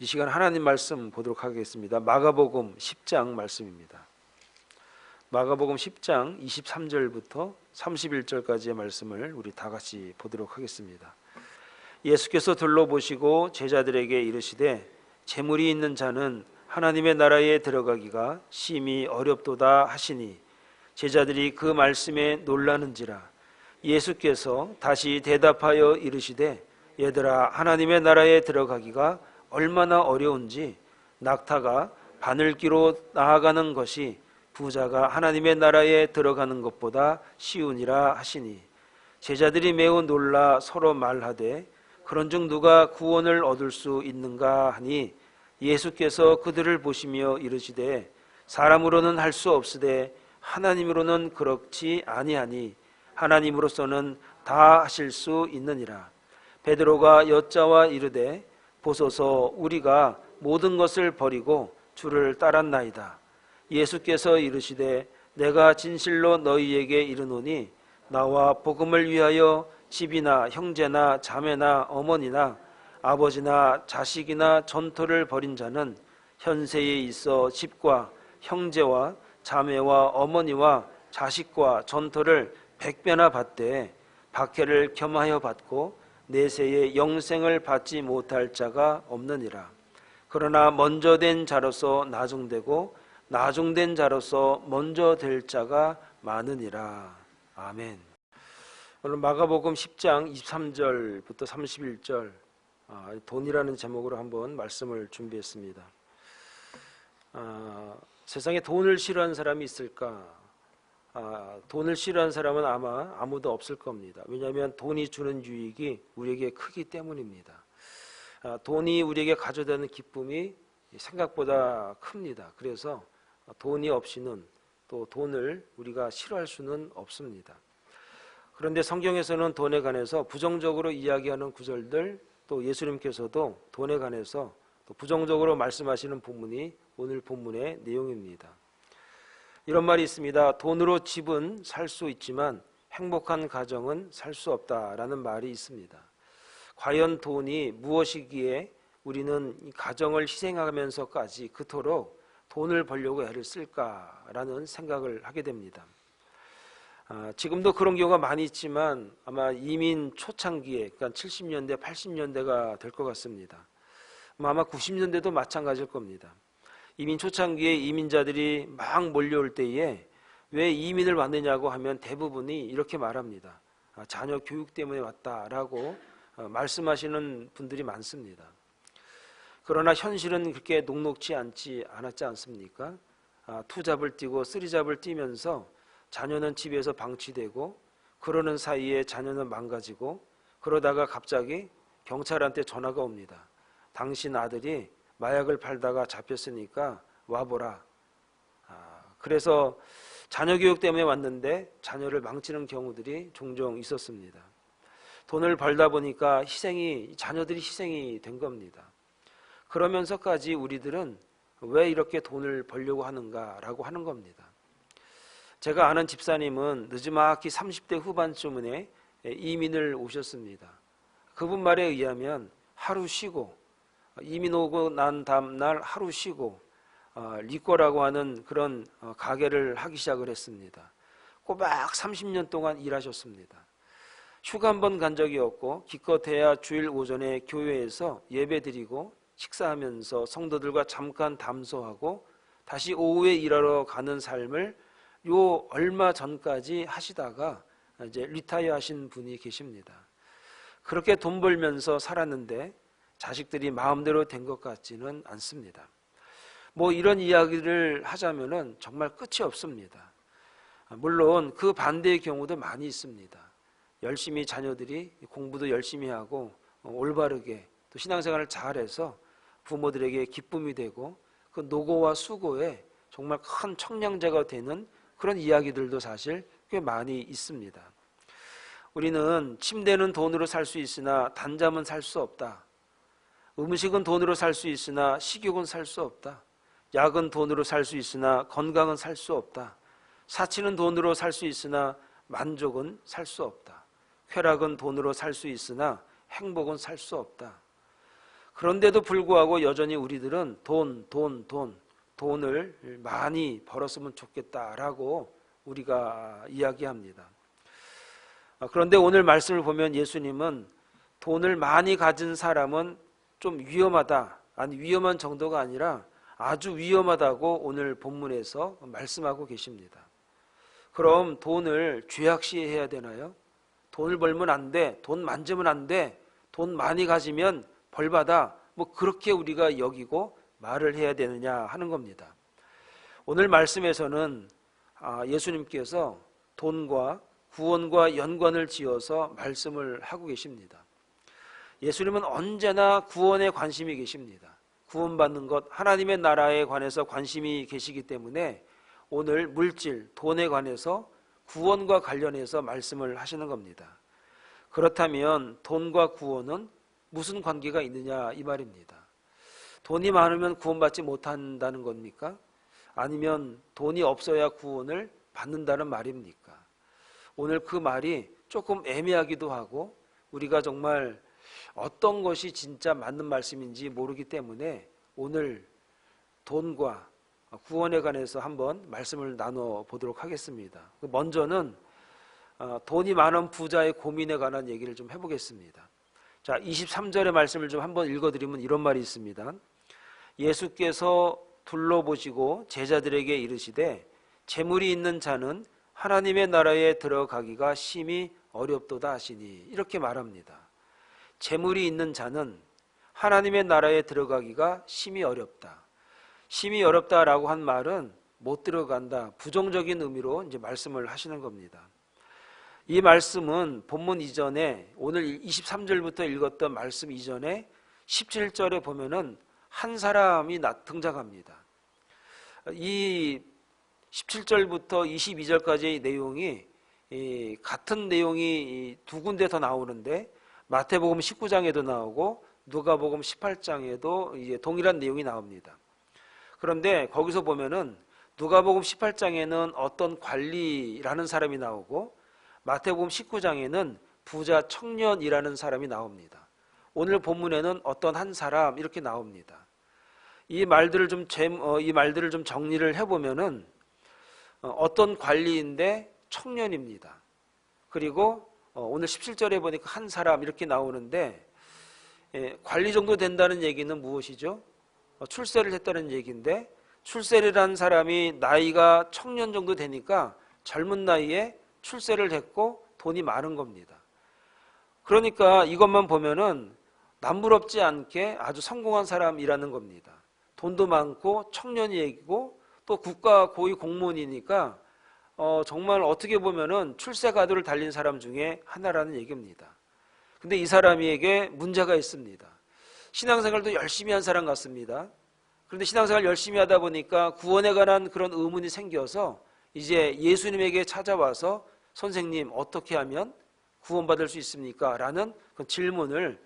이 시간 하나님 말씀 보도록 하겠습니다. 마가복음 10장 말씀입니다. 마가복음 10장 23절부터 31절까지의 말씀을 우리 다 같이 보도록 하겠습니다. 예수께서 둘러보시고 제자들에게 이르시되 재물이 있는 자는 하나님의 나라에 들어가기가 심히 어렵도다 하시니 제자들이 그 말씀에 놀라는지라. 예수께서 다시 대답하여 이르시되 얘들아, 하나님의 나라에 들어가기가 얼마나 어려운지 낙타가 바늘기로 나아가는 것이 부자가 하나님의 나라에 들어가는 것보다 쉬우니라 하시니 제자들이 매우 놀라 서로 말하되 그런즉 누가 구원을 얻을 수 있는가 하니 예수께서 그들을 보시며 이르시되 사람으로는 할 수 없으되 하나님으로는 그렇지 아니하니 하나님으로서는 다 하실 수 있느니라. 베드로가 여짜와 이르되 보소서, 우리가 모든 것을 버리고 주를 따랐나이다. 예수께서 이르시되 내가 진실로 너희에게 이르노니 나와 복음을 위하여 집이나 형제나 자매나 어머니나 아버지나 자식이나 전토를 벌인 자는 현세에 있어 집과 형제와 자매와 어머니와 자식과 전토를 100배나 받되 박해를 겸하여 받고 내세에 영생을 받지 못할 자가 없느니라. 그러나 먼저 된 자로서 나중되고 나중된 자로서 먼저 될 자가 많으니라. 아멘. 오늘 마가복음 10장 23절부터 31절 돈이라는 제목으로 한번 말씀을 준비했습니다. 세상에 돈을 싫어하는 사람이 있을까? 돈을 싫어하는 사람은 아마 아무도 없을 겁니다. 왜냐하면 돈이 주는 유익이 우리에게 크기 때문입니다. 돈이 우리에게 가져다 는 기쁨이 생각보다 큽니다. 그래서 돈이 없이는 또 돈을 우리가 싫어할 수는 없습니다. 그런데 성경에서는 돈에 관해서 부정적으로 이야기하는 구절들, 또 예수님께서도 돈에 관해서 또 부정적으로 말씀하시는 본문이 오늘 본문의 내용입니다. 이런 말이 있습니다. 돈으로 집은 살 수 있지만 행복한 가정은 살 수 없다라는 말이 있습니다. 과연 돈이 무엇이기에 우리는 이 가정을 희생하면서까지 그토록 돈을 벌려고 애를 쓸까라는 생각을 하게 됩니다. 지금도 그런 경우가 많이 있지만 아마 이민 초창기에, 그러니까 70년대, 80년대가 될 것 같습니다. 아마 90년대도 마찬가지일 겁니다. 이민 초창기에 이민자들이 막 몰려올 때에 왜 이민을 왔느냐고 하면 대부분이 이렇게 말합니다. 자녀 교육 때문에 왔다라고 말씀하시는 분들이 많습니다. 그러나 현실은 그렇게 녹록지 않았지 않습니까? 투잡을 뛰고 쓰리잡을 뛰면서 자녀는 집에서 방치되고 그러는 사이에 자녀는 망가지고 그러다가 갑자기 경찰한테 전화가 옵니다. 당신 아들이 마약을 팔다가 잡혔으니까 와보라. 그래서 자녀 교육 때문에 왔는데 자녀를 망치는 경우들이 종종 있었습니다. 돈을 벌다 보니까 자녀들이 희생이 된 겁니다. 그러면서까지 우리들은 왜 이렇게 돈을 벌려고 하는가라고 하는 겁니다. 제가 아는 집사님은 늦지막히 30대 후반쯤에 이민을 오셨습니다. 그분 말에 의하면 하루 쉬고 이민 오고 난 다음날 하루 쉬고 리꼬라고 하는 그런 가게를 하기 시작을 했습니다. 꼬박 30년 동안 일하셨습니다. 휴가 한 번 간 적이 없고 기껏해야 주일 오전에 교회에서 예배드리고 식사하면서 성도들과 잠깐 담소하고 다시 오후에 일하러 가는 삶을 요 얼마 전까지 하시다가 이제 리타이어 하신 분이 계십니다. 그렇게 돈 벌면서 살았는데 자식들이 마음대로 된 것 같지는 않습니다. 뭐 이런 이야기를 하자면은 정말 끝이 없습니다. 물론 그 반대의 경우도 많이 있습니다. 열심히 자녀들이 공부도 열심히 하고 올바르게 또 신앙생활을 잘해서 부모들에게 기쁨이 되고 그 노고와 수고에 정말 큰 청량제가 되는 그런 이야기들도 사실 꽤 많이 있습니다. 우리는 침대는 돈으로 살 수 있으나 단잠은 살 수 없다. 음식은 돈으로 살 수 있으나 식욕은 살 수 없다. 약은 돈으로 살 수 있으나 건강은 살 수 없다. 사치는 돈으로 살 수 있으나 만족은 살 수 없다. 쾌락은 돈으로 살 수 있으나 행복은 살 수 없다. 그런데도 불구하고 여전히 우리들은 돈을 많이 벌었으면 좋겠다라고 우리가 이야기합니다. 그런데 오늘 말씀을 보면 예수님은 돈을 많이 가진 사람은 좀 위험하다, 아니 위험한 정도가 아니라 아주 위험하다고 오늘 본문에서 말씀하고 계십니다. 그럼 돈을 죄악시해야 되나요? 돈을 벌면 안 돼, 돈 만지면 안 돼, 돈 많이 가지면 벌받아, 뭐 그렇게 우리가 여기고 말을 해야 되느냐 하는 겁니다. 오늘 말씀에서는 예수님께서 돈과 구원과 연관을 지어서 말씀을 하고 계십니다. 예수님은 언제나 구원에 관심이 계십니다. 구원받는 것, 하나님의 나라에 관해서 관심이 계시기 때문에 오늘 물질, 돈에 관해서 구원과 관련해서 말씀을 하시는 겁니다. 그렇다면 돈과 구원은 무슨 관계가 있느냐 이 말입니다. 돈이 많으면 구원받지 못한다는 겁니까? 아니면 돈이 없어야 구원을 받는다는 말입니까? 오늘 그 말이 조금 애매하기도 하고 우리가 정말 어떤 것이 진짜 맞는 말씀인지 모르기 때문에 오늘 돈과 구원에 관해서 한번 말씀을 나눠보도록 하겠습니다. 먼저는 돈이 많은 부자의 고민에 관한 얘기를 좀 해보겠습니다. 자, 23절의 말씀을 좀 한번 읽어드리면 이런 말이 있습니다. 예수께서 둘러보시고 제자들에게 이르시되 재물이 있는 자는 하나님의 나라에 들어가기가 심히 어렵도다 하시니, 이렇게 말합니다. 재물이 있는 자는 하나님의 나라에 들어가기가 심히 어렵다. 심히 어렵다라고 한 말은 못 들어간다, 부정적인 의미로 이제 말씀을 하시는 겁니다. 이 말씀은 본문 이전에 오늘 23절부터 읽었던 말씀 이전에 17절에 보면은 한 사람이 등장합니다. 이 17절부터 22절까지의 내용이 같은 내용이 두 군데 더 나오는데 마태복음 19장에도 나오고 누가복음 18장에도 이제 동일한 내용이 나옵니다. 그런데 거기서 보면은 누가복음 18장에는 어떤 관리라는 사람이 나오고 마태복음 19장에는 부자 청년이라는 사람이 나옵니다. 오늘 본문에는 어떤 한 사람 이렇게 나옵니다. 이 말들을 좀 정리를 해보면은 어떤 관리인데 청년입니다. 그리고 오늘 17절에 보니까 한 사람 이렇게 나오는데 관리 정도 된다는 얘기는 무엇이죠? 출세를 했다는 얘기인데 출세를 한 사람이 나이가 청년 정도 되니까 젊은 나이에 출세를 했고 돈이 많은 겁니다. 그러니까 이것만 보면은 남부럽지 않게 아주 성공한 사람이라는 겁니다. 돈도 많고 청년이 얘기고 또 국가 고위 공무원이니까 정말 어떻게 보면은 출세 가도를 달린 사람 중에 하나라는 얘기입니다. 근데 이 사람에게 문제가 있습니다. 신앙생활도 열심히 한 사람 같습니다. 그런데 신앙생활 열심히 하다 보니까 구원에 관한 그런 의문이 생겨서 이제 예수님에게 찾아와서 선생님 어떻게 하면 구원받을 수 있습니까? 라는 그 질문을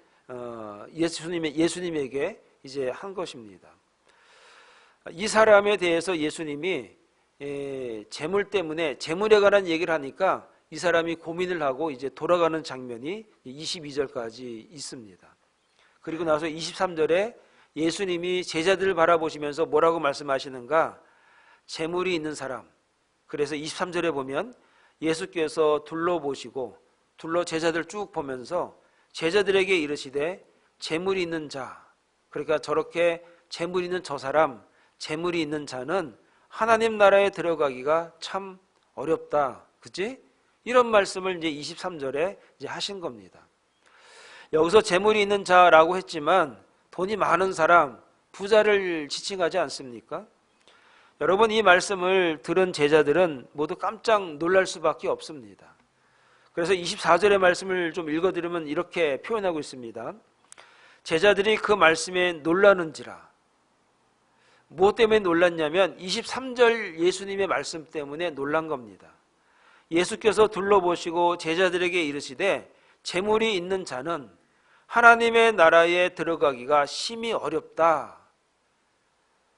예수님에게 이제 한 것입니다. 이 사람에 대해서 예수님이 재물 때문에 재물에 관한 얘기를 하니까 이 사람이 고민을 하고 이제 돌아가는 장면이 22절까지 있습니다. 그리고 나서 23절에 예수님이 제자들을 바라보시면서 뭐라고 말씀하시는가? 재물이 있는 사람. 그래서 23절에 보면 예수께서 둘러보시고 제자들 쭉 보면서 제자들에게 이르시되 재물이 있는 자, 그러니까 저렇게 재물이 있는 저 사람, 재물이 있는 자는 하나님 나라에 들어가기가 참 어렵다. 그치? 이런 말씀을 이제 23절에 이제 하신 겁니다. 여기서 재물이 있는 자라고 했지만 돈이 많은 사람, 부자를 지칭하지 않습니까? 여러분, 이 말씀을 들은 제자들은 모두 깜짝 놀랄 수밖에 없습니다. 그래서 24절의 말씀을 좀 읽어드리면 이렇게 표현하고 있습니다. 제자들이 그 말씀에 놀라는지라. 무엇 때문에 놀랐냐면 23절 예수님의 말씀 때문에 놀란 겁니다. 예수께서 둘러보시고 제자들에게 이르시되 재물이 있는 자는 하나님의 나라에 들어가기가 심히 어렵다.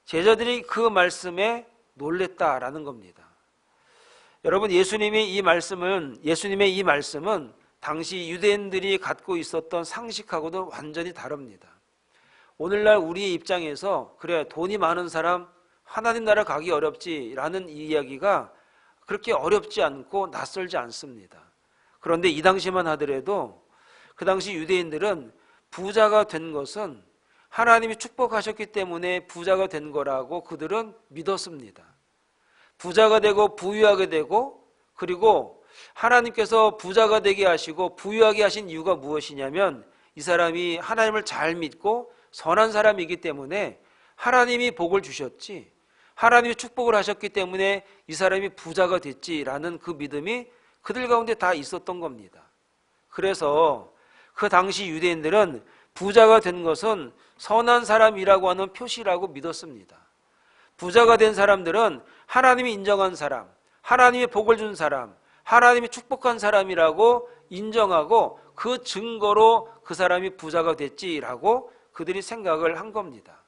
제자들이 그 말씀에 놀랬다라는 겁니다. 여러분, 예수님의 이 말씀은 당시 유대인들이 갖고 있었던 상식하고도 완전히 다릅니다. 오늘날 우리의 입장에서 그래, 돈이 많은 사람 하나님 나라 가기 어렵지라는 이야기가 그렇게 어렵지 않고 낯설지 않습니다. 그런데 이 당시만 하더라도 그 당시 유대인들은 부자가 된 것은 하나님이 축복하셨기 때문에 부자가 된 거라고 그들은 믿었습니다. 부자가 되고 부유하게 되고, 그리고 하나님께서 부자가 되게 하시고 부유하게 하신 이유가 무엇이냐면 이 사람이 하나님을 잘 믿고 선한 사람이기 때문에 하나님이 복을 주셨지, 하나님이 축복을 하셨기 때문에 이 사람이 부자가 됐지라는 그 믿음이 그들 가운데 다 있었던 겁니다. 그래서 그 당시 유대인들은 부자가 된 것은 선한 사람이라고 하는 표시라고 믿었습니다. 부자가 된 사람들은 하나님이 인정한 사람, 하나님이 복을 준 사람, 하나님이 축복한 사람이라고 인정하고 그 증거로 그 사람이 부자가 됐지라고 그들이 생각을 한 겁니다.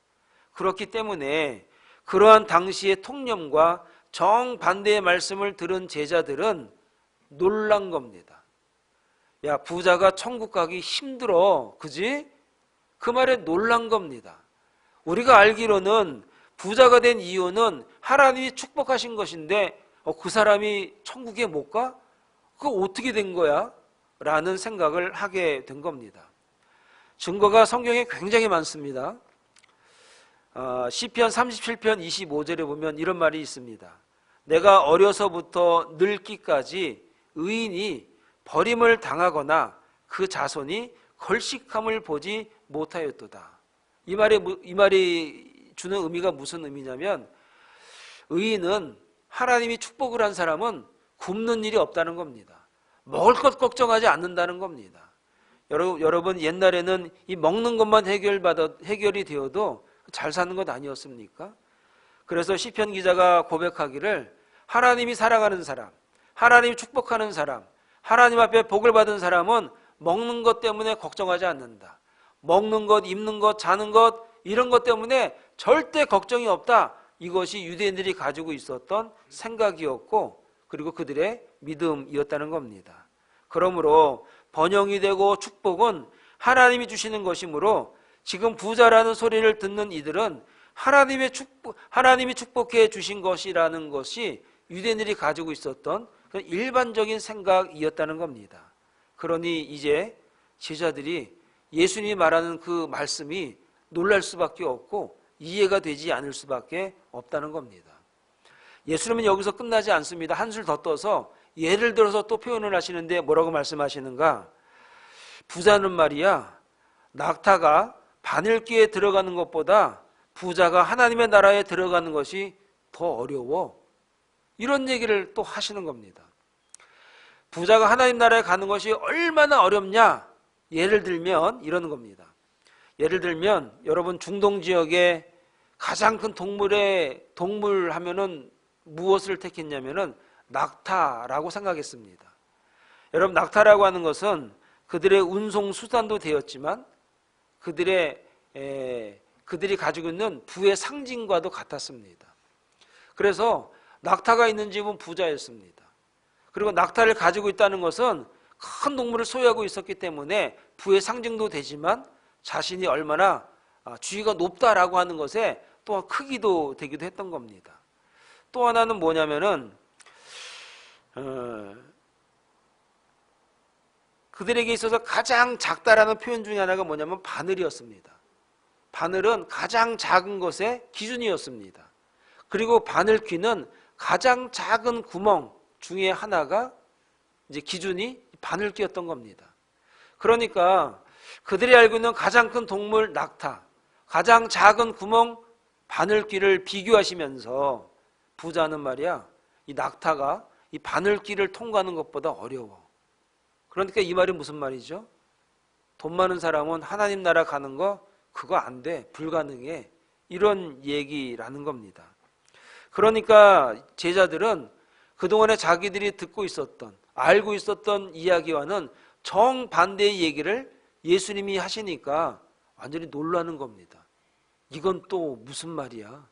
그렇기 때문에 그러한 당시의 통념과 정반대의 말씀을 들은 제자들은 놀란 겁니다. 야, 부자가 천국 가기 힘들어, 그지? 그 말에 놀란 겁니다. 우리가 알기로는 부자가 된 이유는 하나님이 축복하신 것인데 그 사람이 천국에 못 가? 그거 어떻게 된 거야? 라는 생각을 하게 된 겁니다. 증거가 성경에 굉장히 많습니다. 시편 37편 25절에 보면 이런 말이 있습니다. 내가 어려서부터 늙기까지 의인이 버림을 당하거나 그 자손이 걸식함을 보지 못하였도다. 이 말이 주는 의미가 무슨 의미냐면 의인은 하나님이 축복을 한 사람은 굶는 일이 없다는 겁니다. 먹을 것 걱정하지 않는다는 겁니다. 여러분, 옛날에는 이 먹는 것만 해결이 되어도 잘 사는 것 아니었습니까? 그래서 시편 기자가 고백하기를 하나님이 사랑하는 사람, 하나님이 축복하는 사람, 하나님 앞에 복을 받은 사람은 먹는 것 때문에 걱정하지 않는다. 먹는 것, 입는 것, 자는 것, 이런 것 때문에 절대 걱정이 없다. 이것이 유대인들이 가지고 있었던 생각이었고, 그리고 그들의 믿음이었다는 겁니다. 그러므로 번영이 되고 축복은 하나님이 주시는 것이므로 지금 부자라는 소리를 듣는 이들은 하나님이 축복해 주신 것이라는 것이 유대인들이 가지고 있었던 일반적인 생각이었다는 겁니다. 그러니 이제 제자들이 예수님이 말하는 그 말씀이 놀랄 수밖에 없고 이해가 되지 않을 수밖에 없다는 겁니다. 예수님은 여기서 끝나지 않습니다. 한술 더 떠서 예를 들어서 또 표현을 하시는데 뭐라고 말씀하시는가? 부자는 말이야, 낙타가 바늘귀에 들어가는 것보다 부자가 하나님의 나라에 들어가는 것이 더 어려워. 이런 얘기를 또 하시는 겁니다. 부자가 하나님 나라에 가는 것이 얼마나 어렵냐? 예를 들면 이러는 겁니다. 예를 들면 여러분, 중동 지역에 가장 큰 동물 하면은 무엇을 택했냐면은 낙타라고 생각했습니다. 여러분, 낙타라고 하는 것은 그들의 운송 수단도 되었지만 그들이 가지고 있는 부의 상징과도 같았습니다. 그래서 낙타가 있는 집은 부자였습니다. 그리고 낙타를 가지고 있다는 것은 큰 동물을 소유하고 있었기 때문에 부의 상징도 되지만 자신이 얼마나 지위가 높다라고 하는 것에 또한 크기도 되기도 했던 겁니다. 또 하나는 뭐냐면은 그들에게 있어서 가장 작다라는 표현 중에 하나가 뭐냐면 바늘이었습니다. 바늘은 가장 작은 것의 기준이었습니다. 그리고 바늘귀는 가장 작은 구멍 중에 하나가 이제 기준이 바늘귀였던 겁니다. 그러니까 그들이 알고 있는 가장 큰 동물 낙타, 가장 작은 구멍 바늘귀를 비교하시면서 부자는 말이야, 이 낙타가 이 바늘귀를 통과하는 것보다 어려워. 그러니까 이 말이 무슨 말이죠? 돈 많은 사람은 하나님 나라 가는 거 그거 안 돼, 불가능해, 이런 얘기라는 겁니다. 그러니까 제자들은 그동안에 자기들이 듣고 있었던, 알고 있었던 이야기와는 정반대의 얘기를 예수님이 하시니까 완전히 놀라는 겁니다. 이건 또 무슨 말이야?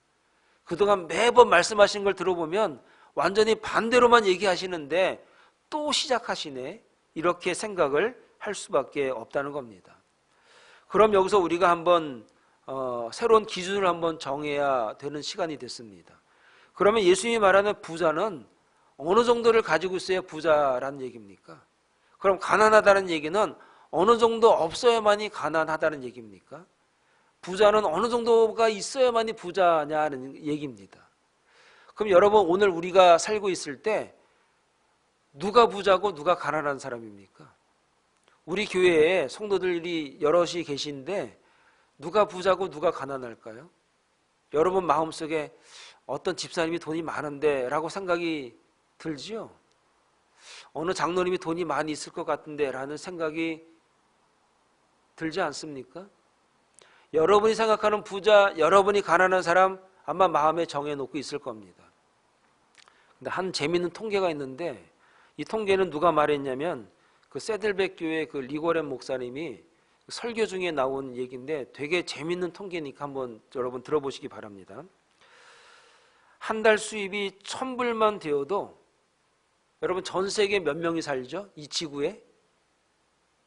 그동안 매번 말씀하신 걸 들어보면 완전히 반대로만 얘기하시는데 또 시작하시네, 이렇게 생각을 할 수밖에 없다는 겁니다. 그럼 여기서 우리가 한번 새로운 기준을 한번 정해야 되는 시간이 됐습니다. 그러면 예수님이 말하는 부자는 어느 정도를 가지고 있어야 부자라는 얘기입니까? 그럼 가난하다는 얘기는 어느 정도 없어야만이 가난하다는 얘기입니까? 부자는 어느 정도가 있어야만이 부자냐는 얘기입니다. 그럼 여러분, 오늘 우리가 살고 있을 때 누가 부자고 누가 가난한 사람입니까? 우리 교회에 성도들이 여럿이 계신데 누가 부자고 누가 가난할까요? 여러분 마음속에 어떤 집사님이 돈이 많은데 라고 생각이 들지요? 어느 장로님이 돈이 많이 있을 것 같은데 라는 생각이 들지 않습니까? 여러분이 생각하는 부자, 여러분이 가난한 사람 아마 마음에 정해놓고 있을 겁니다. 근데 한 재미있는 통계가 있는데, 이 통계는 누가 말했냐면 그 세들백 교회 그 리고렌 목사님이 설교 중에 나온 얘기인데 되게 재미있는 통계니까 한번 여러분 들어보시기 바랍니다. 한 달 수입이 1,000불만 되어도 여러분 전 세계 몇 명이 살죠? 이 지구에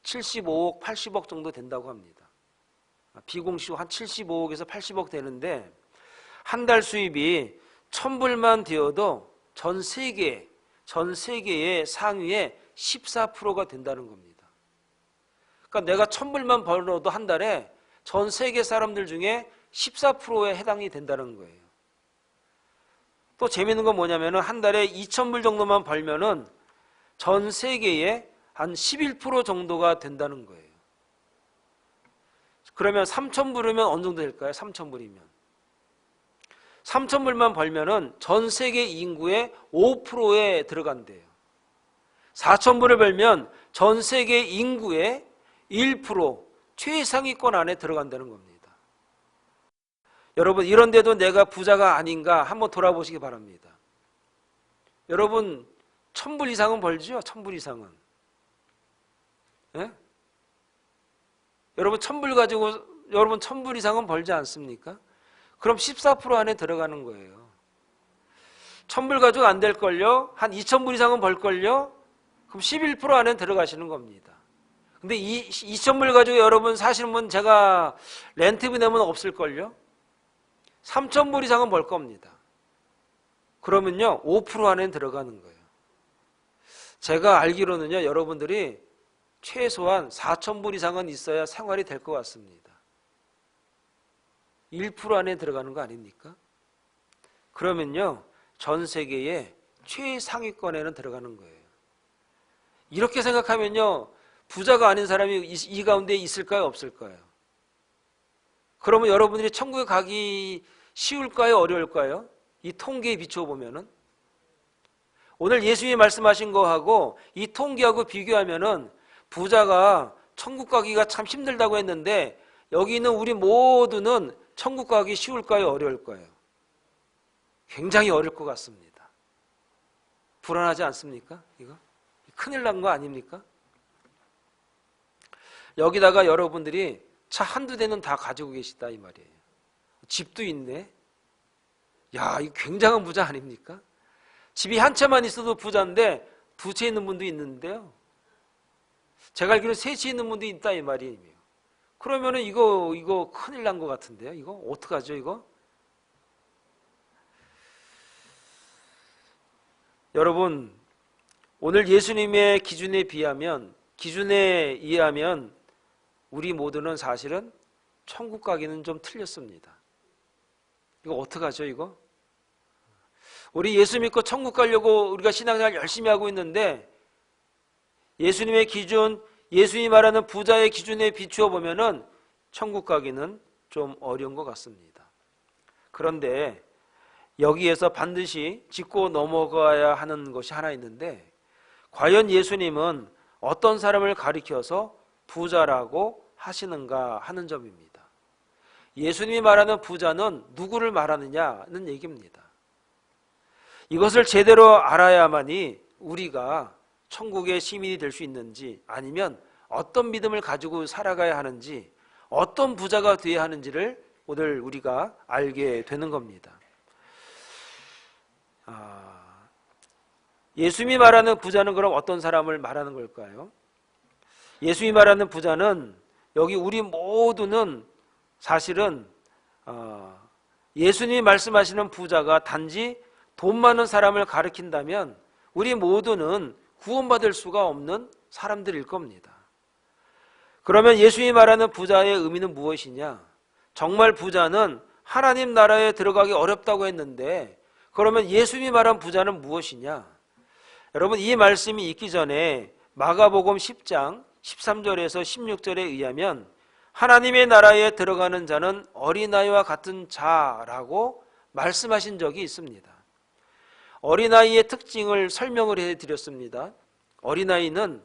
75억, 80억 정도 된다고 합니다. 비공식으로 한 75억에서 80억 되는데 한 달 수입이 1,000불만 되어도 전 세계의 상위의 14%가 된다는 겁니다. 그러니까 내가 1,000불만 벌어도 한 달에 전 세계 사람들 중에 14%에 해당이 된다는 거예요. 또 재미있는 건 뭐냐면은 한 달에 2,000불 정도만 벌면은 전 세계의 한 11% 정도가 된다는 거예요. 그러면 3,000불이면 어느 정도 될까요? 3,000불이면 3,000불만 벌면은 전 세계 인구의 5%에 들어간대요. 4,000불을 벌면 전 세계 인구의 1%, 최상위권 안에 들어간다는 겁니다. 여러분, 이런데도 내가 부자가 아닌가 한번 돌아보시기 바랍니다. 여러분 1,000불 이상은 벌죠? 1,000불 이상은. 예? 여러분 1,000불 가지고 여러분 1,000불 이상은 벌지 않습니까? 그럼 14% 안에 들어가는 거예요. 1,000불 가지고 안 될걸요? 한 2,000불 이상은 벌걸요? 그럼 11% 안에 들어가시는 겁니다. 근데 2,000불 가지고 여러분 사시는 분 제가 렌트비 내면 없을걸요? 3,000불 이상은 벌 겁니다. 그러면요 5% 안에 들어가는 거예요. 제가 알기로는요 여러분들이 최소한 4,000불 이상은 있어야 생활이 될 것 같습니다. 1% 안에 들어가는 거 아닙니까? 그러면요 전 세계의 최상위권에는 들어가는 거예요. 이렇게 생각하면요 부자가 아닌 사람이 이 가운데 있을까요? 없을까요? 그러면 여러분들이 천국에 가기 쉬울까요? 어려울까요? 이 통계에 비추어 보면은 오늘 예수님이 말씀하신 거하고 이 통계하고 비교하면은 부자가 천국 가기가 참 힘들다고 했는데 여기 있는 우리 모두는 천국 가기 쉬울까요? 어려울까요? 굉장히 어려울 것 같습니다. 불안하지 않습니까? 이거 큰일 난 거 아닙니까? 여기다가 여러분들이 차 한두 대는 다 가지고 계시다 이 말이에요. 집도 있네. 야, 이거 굉장한 부자 아닙니까? 집이 한 채만 있어도 부자인데 두 채 있는 분도 있는데요. 제가 알기로는 세 채 있는 분도 있다 이 말이에요. 그러면은 이거 큰일 난 것 같은데요. 이거 어떡하죠 이거? 여러분 오늘 예수님의 기준에 의하면 우리 모두는 사실은 천국 가기는 좀 틀렸습니다. 이거 어떡하죠 이거? 우리 예수 믿고 천국 가려고 우리가 신앙생활 열심히 하고 있는데 예수님의 기준, 예수님이 말하는 부자의 기준에 비추어 보면은 천국 가기는 좀 어려운 것 같습니다. 그런데 여기에서 반드시 짚고 넘어가야 하는 것이 하나 있는데 과연 예수님은 어떤 사람을 가리켜서 부자라고 하시는가 하는 점입니다. 예수님이 말하는 부자는 누구를 말하느냐는 얘기입니다. 이것을 제대로 알아야만이 우리가 천국의 시민이 될 수 있는지, 아니면 어떤 믿음을 가지고 살아가야 하는지, 어떤 부자가 되어야 하는지를 오늘 우리가 알게 되는 겁니다. 예수님이 말하는 부자는 그럼 어떤 사람을 말하는 걸까요? 예수님이 말하는 부자는, 여기 우리 모두는 사실은 예수님이 말씀하시는 부자가 단지 돈 많은 사람을 가리킨다면 우리 모두는 구원받을 수가 없는 사람들일 겁니다. 그러면 예수님이 말하는 부자의 의미는 무엇이냐? 정말 부자는 하나님 나라에 들어가기 어렵다고 했는데, 그러면 예수님이 말한 부자는 무엇이냐? 여러분, 이 말씀이 있기 전에 마가복음 10장 13절에서 16절에 의하면 하나님의 나라에 들어가는 자는 어린아이와 같은 자라고 말씀하신 적이 있습니다. 어린아이의 특징을 설명을 해드렸습니다. 어린아이는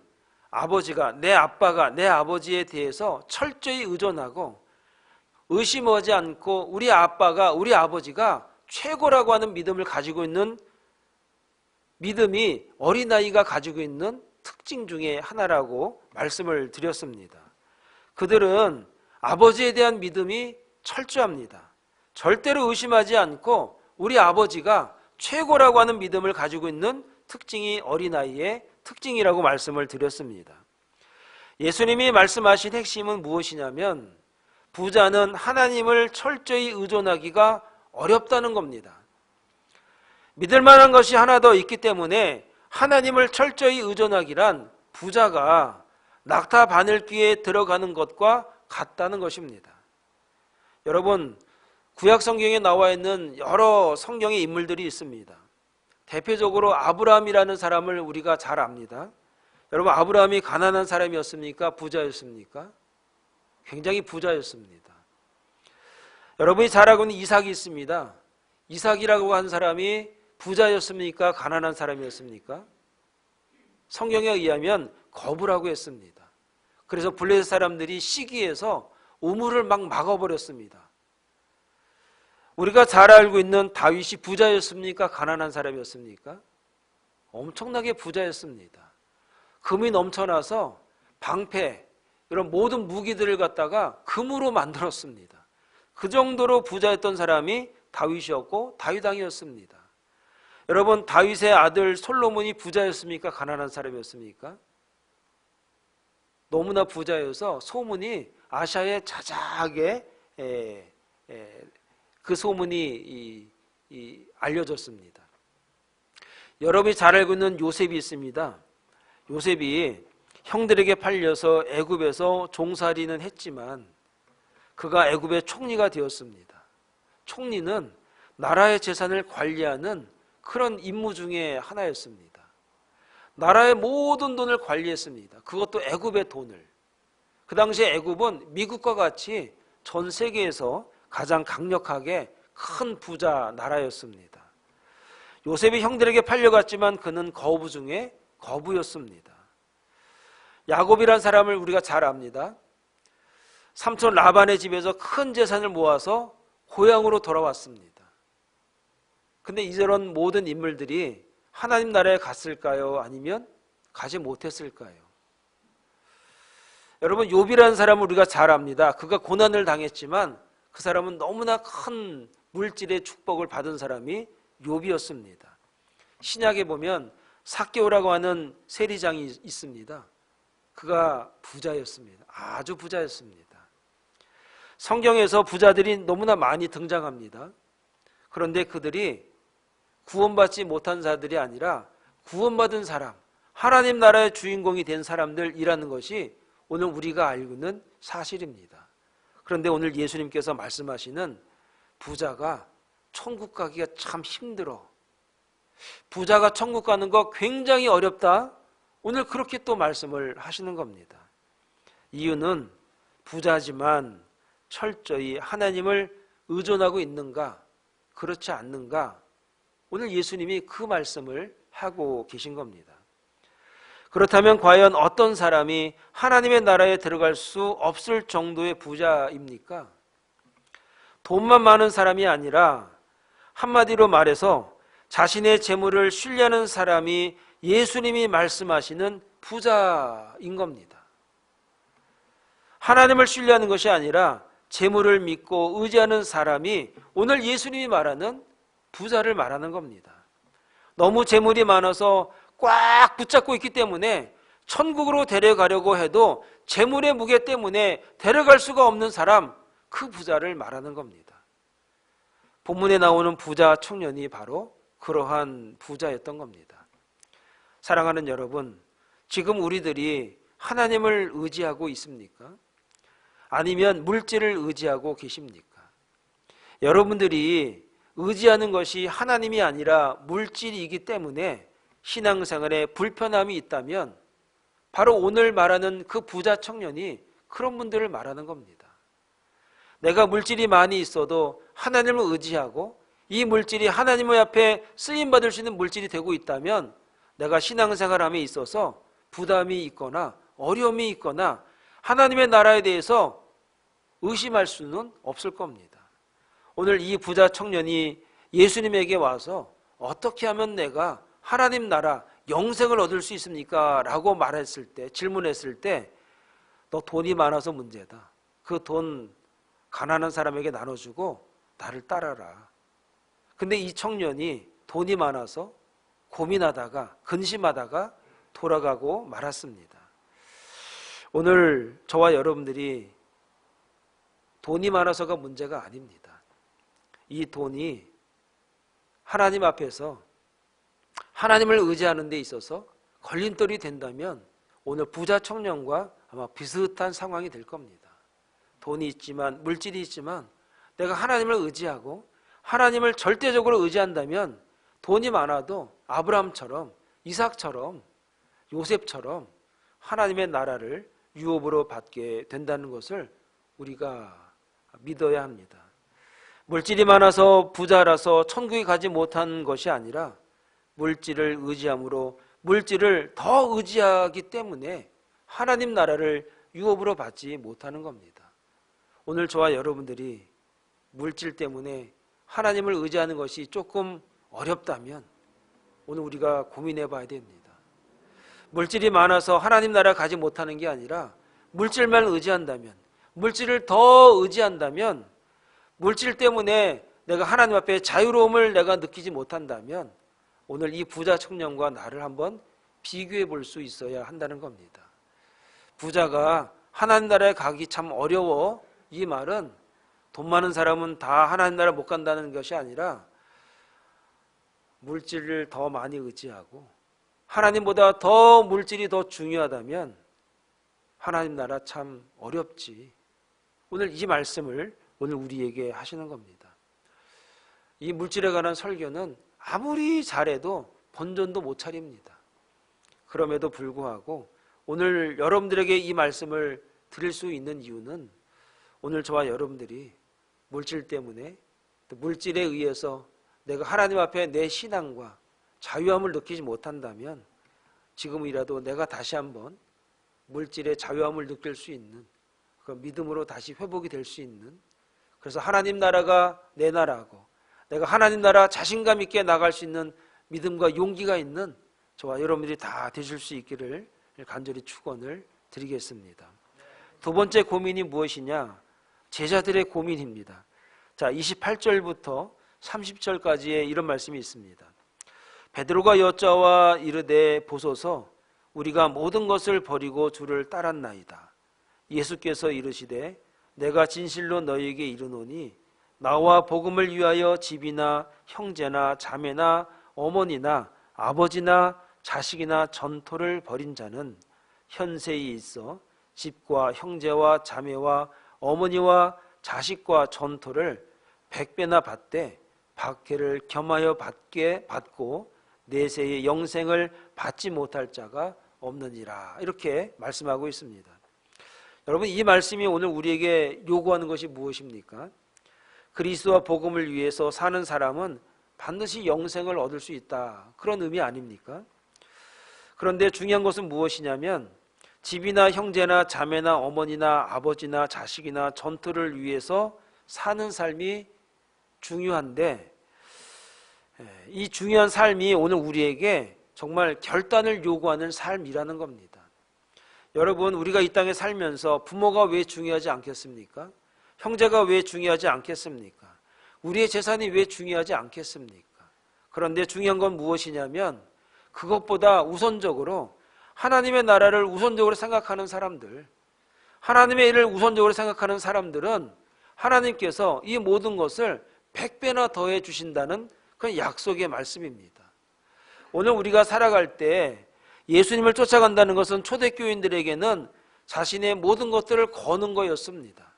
아버지가, 내 아빠가 내 아버지에 대해서 철저히 의존하고 의심하지 않고 우리 아빠가, 우리 아버지가 최고라고 하는 믿음을 가지고 있는 믿음이 어린아이가 가지고 있는 특징 중에 하나라고 말씀을 드렸습니다. 그들은 아버지에 대한 믿음이 철저합니다. 절대로 의심하지 않고 우리 아버지가 최고라고 하는 믿음을 가지고 있는 특징이 어린아이의 특징이라고 말씀을 드렸습니다. 예수님이 말씀하신 핵심은 무엇이냐면, 부자는 하나님을 철저히 의존하기가 어렵다는 겁니다. 믿을 만한 것이 하나 더 있기 때문에 하나님을 철저히 의존하기란 부자가 낙타 바늘귀에 들어가는 것과 같다는 것입니다. 여러분, 구약 성경에 나와 있는 여러 성경의 인물들이 있습니다. 대표적으로 아브라함이라는 사람을 우리가 잘 압니다. 여러분, 아브라함이 가난한 사람이었습니까? 부자였습니까? 굉장히 부자였습니다. 여러분이 잘 알고 있는 이삭이 있습니다. 이삭이라고 한 사람이 부자였습니까? 가난한 사람이었습니까? 성경에 의하면 거부라고 했습니다. 그래서 블레셋 사람들이 시기해서 우물을 막 막아버렸습니다. 우리가 잘 알고 있는 다윗이 부자였습니까? 가난한 사람이었습니까? 엄청나게 부자였습니다. 금이 넘쳐나서 방패, 이런 모든 무기들을 갖다가 금으로 만들었습니다. 그 정도로 부자였던 사람이 다윗이었고 다윗 왕이었습니다. 여러분, 다윗의 아들 솔로몬이 부자였습니까? 가난한 사람이었습니까? 너무나 부자여서 소문이 아시아에 자자하게 그 소문이 알려졌습니다. 여러분이 잘 알고 있는 요셉이 있습니다. 요셉이 형들에게 팔려서 애굽에서 종살이는 했지만 그가 애굽의 총리가 되었습니다. 총리는 나라의 재산을 관리하는 그런 임무 중에 하나였습니다. 나라의 모든 돈을 관리했습니다. 그것도 애굽의 돈을. 그 당시에 애굽은 미국과 같이 전 세계에서 가장 강력하게 큰 부자 나라였습니다. 요셉이 형들에게 팔려갔지만 그는 거부 중에 거부였습니다. 야곱이란 사람을 우리가 잘 압니다. 삼촌 라반의 집에서 큰 재산을 모아서 고향으로 돌아왔습니다. 근데 이런 모든 인물들이 하나님 나라에 갔을까요? 아니면 가지 못했을까요? 여러분, 욥이라는 사람을 우리가 잘 압니다. 그가 고난을 당했지만 그 사람은 너무나 큰 물질의 축복을 받은 사람이 욥이었습니다. 신약에 보면 삭개오라고 하는 세리장이 있습니다. 그가 부자였습니다. 아주 부자였습니다. 성경에서 부자들이 너무나 많이 등장합니다. 그런데 그들이 구원받지 못한 자들이 아니라 구원받은 사람, 하나님 나라의 주인공이 된 사람들이라는 것이 오늘 우리가 알고 있는 사실입니다. 그런데 오늘 예수님께서 말씀하시는 부자가 천국 가기가 참 힘들어, 부자가 천국 가는 거 굉장히 어렵다, 오늘 그렇게 또 말씀을 하시는 겁니다. 이유는 부자지만 철저히 하나님을 의존하고 있는가, 그렇지 않는가, 오늘 예수님이 그 말씀을 하고 계신 겁니다. 그렇다면 과연 어떤 사람이 하나님의 나라에 들어갈 수 없을 정도의 부자입니까? 돈만 많은 사람이 아니라 한마디로 말해서 자신의 재물을 신뢰하는 사람이 예수님이 말씀하시는 부자인 겁니다. 하나님을 신뢰하는 것이 아니라 재물을 믿고 의지하는 사람이 오늘 예수님이 말하는 부자를 말하는 겁니다. 너무 재물이 많아서 꽉 붙잡고 있기 때문에 천국으로 데려가려고 해도 재물의 무게 때문에 데려갈 수가 없는 사람, 그 부자를 말하는 겁니다. 본문에 나오는 부자 청년이 바로 그러한 부자였던 겁니다. 사랑하는 여러분, 지금 우리들이 하나님을 의지하고 있습니까? 아니면 물질을 의지하고 계십니까? 여러분들이 의지하는 것이 하나님이 아니라 물질이기 때문에 신앙생활에 불편함이 있다면 바로 오늘 말하는 그 부자 청년이 그런 분들을 말하는 겁니다. 내가 물질이 많이 있어도 하나님을 의지하고 이 물질이 하나님의 앞에 쓰임받을 수 있는 물질이 되고 있다면 내가 신앙생활함에 있어서 부담이 있거나 어려움이 있거나 하나님의 나라에 대해서 의심할 수는 없을 겁니다. 오늘 이 부자 청년이 예수님에게 와서 어떻게 하면 내가 하나님 나라 영생을 얻을 수 있습니까? 라고 말했을 때, 질문했을 때, 너 돈이 많아서 문제다. 그 돈 가난한 사람에게 나눠주고 나를 따라라. 근데 이 청년이 돈이 많아서 고민하다가 근심하다가 돌아가고 말았습니다. 오늘 저와 여러분들이 돈이 많아서가 문제가 아닙니다. 이 돈이 하나님 앞에서 하나님을 의지하는 데 있어서 걸림돌이 된다면 오늘 부자 청년과 아마 비슷한 상황이 될 겁니다. 돈이 있지만 물질이 있지만 내가 하나님을 의지하고 하나님을 절대적으로 의지한다면 돈이 많아도 아브라함처럼 이삭처럼 요셉처럼 하나님의 나라를 유업으로 받게 된다는 것을 우리가 믿어야 합니다. 물질이 많아서 부자라서 천국에 가지 못한 것이 아니라 물질을 의지함으로 물질을 더 의지하기 때문에 하나님 나라를 유업으로 받지 못하는 겁니다. 오늘 저와 여러분들이 물질 때문에 하나님을 의지하는 것이 조금 어렵다면 오늘 우리가 고민해 봐야 됩니다. 물질이 많아서 하나님 나라 가지 못하는 게 아니라 물질만 의지한다면, 물질을 더 의지한다면, 물질 때문에 내가 하나님 앞에 자유로움을 내가 느끼지 못한다면 오늘 이 부자 청년과 나를 한번 비교해 볼 수 있어야 한다는 겁니다. 부자가 하나님 나라에 가기 참 어려워, 이 말은 돈 많은 사람은 다 하나님 나라 못 간다는 것이 아니라 물질을 더 많이 의지하고 하나님보다 더 물질이 더 중요하다면 하나님 나라 참 어렵지. 오늘 이 말씀을 오늘 우리에게 하시는 겁니다. 이 물질에 관한 설교는 아무리 잘해도 본전도 못 차립니다. 그럼에도 불구하고 오늘 여러분들에게 이 말씀을 드릴 수 있는 이유는 오늘 저와 여러분들이 물질 때문에 또 물질에 의해서 내가 하나님 앞에 내 신앙과 자유함을 느끼지 못한다면 지금이라도 내가 다시 한번 물질의 자유함을 느낄 수 있는 그 믿음으로 다시 회복이 될 수 있는, 그래서 하나님 나라가 내 나라고 내가 하나님 나라 자신감 있게 나갈 수 있는 믿음과 용기가 있는 저와 여러분들이 다 되실 수 있기를 간절히 축원을 드리겠습니다. 두 번째 고민이 무엇이냐? 제자들의 고민입니다. 자, 28절부터 30절까지의 이런 말씀이 있습니다. 베드로가 여짜와 이르되 보소서 우리가 모든 것을 버리고 주를 따랐나이다. 예수께서 이르시되 내가 진실로 너희에게 이르노니 나와 복음을 위하여 집이나 형제나 자매나 어머니나 아버지나 자식이나 전토를 벌인 자는 현세에 있어 집과 형제와 자매와 어머니와 자식과 전토를 100배나 받되 박해를 겸하여 받고 내세의 영생을 받지 못할 자가 없느니라. 이렇게 말씀하고 있습니다. 여러분, 이 말씀이 오늘 우리에게 요구하는 것이 무엇입니까? 그리스도와 복음을 위해서 사는 사람은 반드시 영생을 얻을 수 있다, 그런 의미 아닙니까? 그런데 중요한 것은 무엇이냐면 집이나 형제나 자매나 어머니나 아버지나 자식이나 전투를 위해서 사는 삶이 중요한데, 이 중요한 삶이 오늘 우리에게 정말 결단을 요구하는 삶이라는 겁니다. 여러분, 우리가 이 땅에 살면서 부모가 왜 중요하지 않겠습니까? 형제가 왜 중요하지 않겠습니까? 우리의 재산이 왜 중요하지 않겠습니까? 그런데 중요한 건 무엇이냐면 그것보다 우선적으로 하나님의 나라를 우선적으로 생각하는 사람들, 하나님의 일을 우선적으로 생각하는 사람들은 하나님께서 이 모든 것을 100배나 더해 주신다는 그런 약속의 말씀입니다. 오늘 우리가 살아갈 때 예수님을 쫓아간다는 것은 초대교인들에게는 자신의 모든 것들을 거는 거였습니다.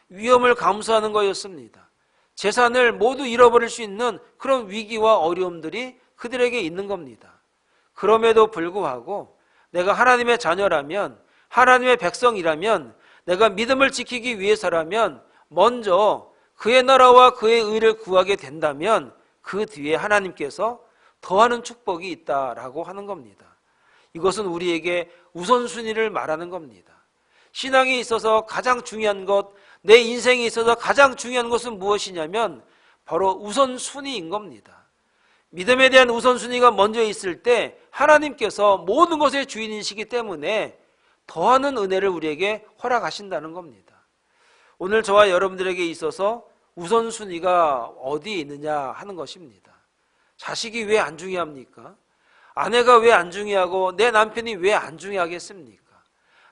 위험을 감수하는 거였습니다. 재산을 모두 잃어버릴 수 있는 그런 위기와 어려움들이 그들에게 있는 겁니다. 그럼에도 불구하고 내가 하나님의 자녀라면, 하나님의 백성이라면, 내가 믿음을 지키기 위해서라면 먼저 그의 나라와 그의 의를 구하게 된다면 그 뒤에 하나님께서 더하는 축복이 있다라고 하는 겁니다. 이것은 우리에게 우선순위를 말하는 겁니다. 신앙에 있어서 가장 중요한 것, 내 인생에 있어서 가장 중요한 것은 무엇이냐면 바로 우선순위인 겁니다. 믿음에 대한 우선순위가 먼저 있을 때 하나님께서 모든 것의 주인이시기 때문에 더하는 은혜를 우리에게 허락하신다는 겁니다. 오늘 저와 여러분들에게 있어서 우선순위가 어디에 있느냐 하는 것입니다. 자식이 왜 안 중요합니까? 아내가 왜 안 중요하고 내 남편이 왜 안 중요하겠습니까?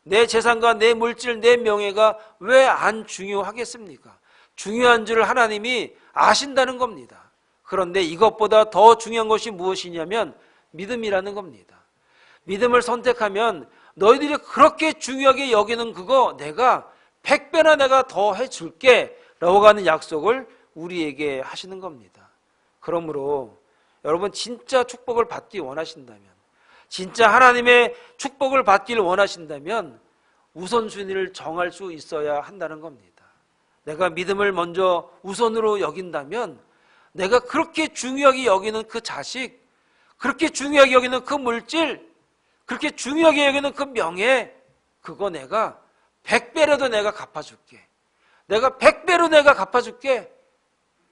내 재산과 내 물질, 내 명예가 왜 안 중요하겠습니까? 중요한 줄 하나님이 아신다는 겁니다. 그런데 이것보다 더 중요한 것이 무엇이냐면 믿음이라는 겁니다. 믿음을 선택하면 너희들이 그렇게 중요하게 여기는 그거 내가 100배나 내가 더 해줄게 라고 하는 약속을 우리에게 하시는 겁니다. 그러므로 여러분 진짜 축복을 받기 원하신다면, 진짜 하나님의 축복을 받기를 원하신다면 우선순위를 정할 수 있어야 한다는 겁니다. 내가 믿음을 먼저 우선으로 여긴다면 내가 그렇게 중요하게 여기는 그 자식, 그렇게 중요하게 여기는 그 물질, 그렇게 중요하게 여기는 그 명예, 그거 내가 100배라도 내가 갚아줄게. 내가 100배로 내가 갚아줄게.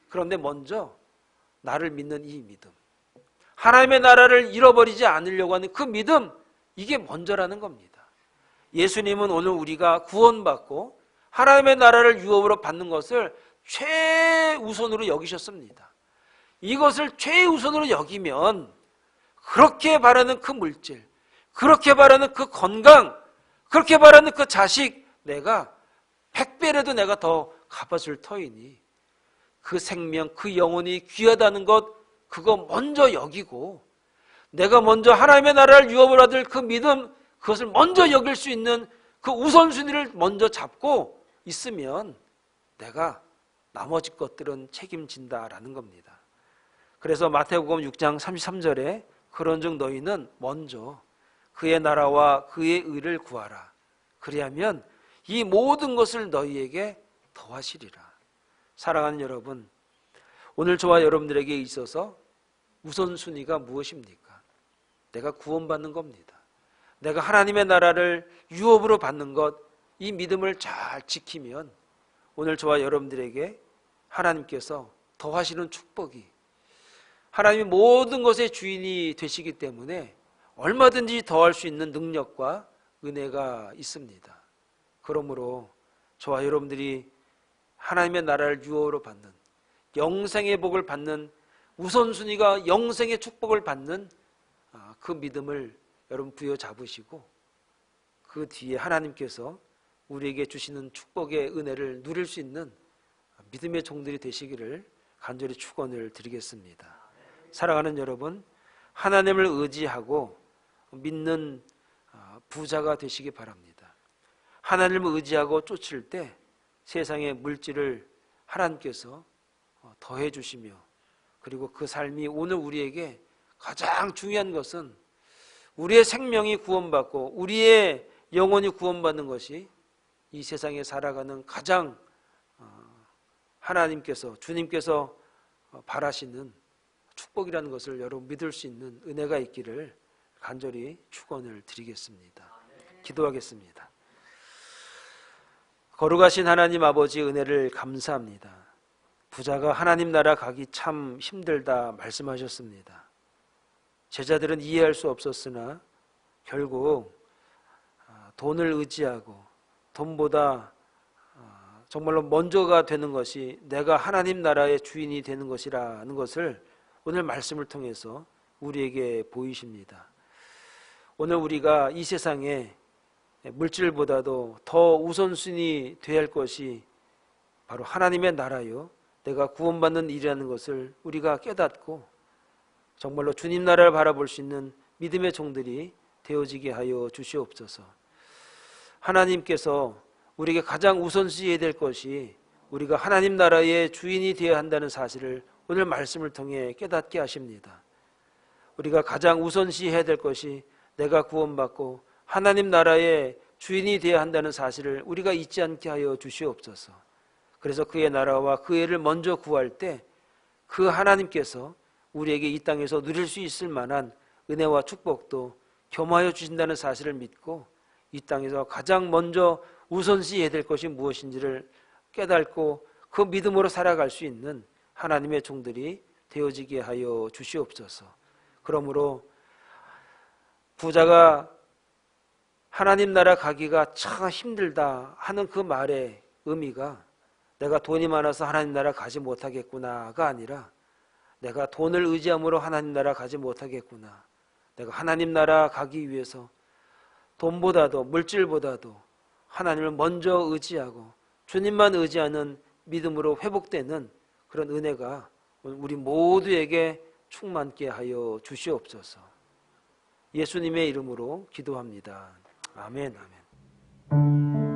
그런데 먼저 나를 믿는 이 믿음, 하나님의 나라를 잃어버리지 않으려고 하는 그 믿음, 이게 먼저라는 겁니다. 예수님은 오늘 우리가 구원받고 하나님의 나라를 유업으로 받는 것을 최우선으로 여기셨습니다. 이것을 최우선으로 여기면 그렇게 바라는 그 물질, 그렇게 바라는 그 건강, 그렇게 바라는 그 자식 내가 100배라도 내가 더 갚아줄 터이니 그 생명, 그 영혼이 귀하다는 것 그거 먼저 여기고 내가 먼저 하나님의 나라를 유업을 받을 그 믿음 그것을 먼저 여길 수 있는 그 우선순위를 먼저 잡고 있으면 내가 나머지 것들은 책임진다라는 겁니다. 그래서 마태복음 6장 33절에 그런즉 너희는 먼저 그의 나라와 그의 의를 구하라. 그리하면 이 모든 것을 너희에게 더하시리라. 사랑하는 여러분, 오늘 저와 여러분들에게 있어서 우선순위가 무엇입니까? 내가 구원받는 겁니다. 내가 하나님의 나라를 유업으로 받는 것, 이 믿음을 잘 지키면 오늘 저와 여러분들에게 하나님께서 더하시는 축복이, 하나님이 모든 것의 주인이 되시기 때문에 얼마든지 더할 수 있는 능력과 은혜가 있습니다. 그러므로 저와 여러분들이 하나님의 나라를 유업으로 받는, 영생의 복을 받는, 우선순위가 영생의 축복을 받는 그 믿음을 여러분 부여잡으시고 그 뒤에 하나님께서 우리에게 주시는 축복의 은혜를 누릴 수 있는 믿음의 종들이 되시기를 간절히 축원을 드리겠습니다. 사랑하는 여러분, 하나님을 의지하고 믿는 부자가 되시기 바랍니다. 하나님을 의지하고 쫓을 때 세상의 물질을 하나님께서 더해 주시며, 그리고 그 삶이 오늘 우리에게 가장 중요한 것은 우리의 생명이 구원받고 우리의 영혼이 구원받는 것이 이 세상에 살아가는 가장 하나님께서, 주님께서 바라시는 축복이라는 것을 여러분 믿을 수 있는 은혜가 있기를 간절히 축원을 드리겠습니다. 기도하겠습니다. 거룩하신 하나님 아버지, 은혜를 감사합니다. 부자가 하나님 나라 가기 참 힘들다 말씀하셨습니다. 제자들은 이해할 수 없었으나 결국 돈을 의지하고 돈보다 정말로 먼저가 되는 것이 내가 하나님 나라의 주인이 되는 것이라는 것을 오늘 말씀을 통해서 우리에게 보이십니다. 오늘 우리가 이 세상에 물질보다도 더 우선순위 되어야 할 것이 바로 하나님의 나라요, 내가 구원받는 일이라는 것을 우리가 깨닫고 정말로 주님 나라를 바라볼 수 있는 믿음의 종들이 되어지게 하여 주시옵소서. 하나님께서 우리에게 가장 우선시해야 될 것이 우리가 하나님 나라의 주인이 되어야 한다는 사실을 오늘 말씀을 통해 깨닫게 하십니다. 우리가 가장 우선시해야 될 것이 내가 구원받고 하나님 나라의 주인이 되어야 한다는 사실을 우리가 잊지 않게 하여 주시옵소서. 그래서 그의 나라와 그 애를 먼저 구할 때 그 하나님께서 우리에게 이 땅에서 누릴 수 있을 만한 은혜와 축복도 겸하여 주신다는 사실을 믿고 이 땅에서 가장 먼저 우선시해야 될 것이 무엇인지를 깨닫고 그 믿음으로 살아갈 수 있는 하나님의 종들이 되어지게 하여 주시옵소서. 그러므로 부자가 하나님 나라 가기가 참 힘들다 하는 그 말의 의미가 내가 돈이 많아서 하나님 나라 가지 못하겠구나가 아니라 내가 돈을 의지함으로 하나님 나라 가지 못하겠구나, 내가 하나님 나라 가기 위해서 돈보다도 물질보다도 하나님을 먼저 의지하고 주님만 의지하는 믿음으로 회복되는 그런 은혜가 우리 모두에게 충만케 하여 주시옵소서. 예수님의 이름으로 기도합니다. 아멘, 아멘.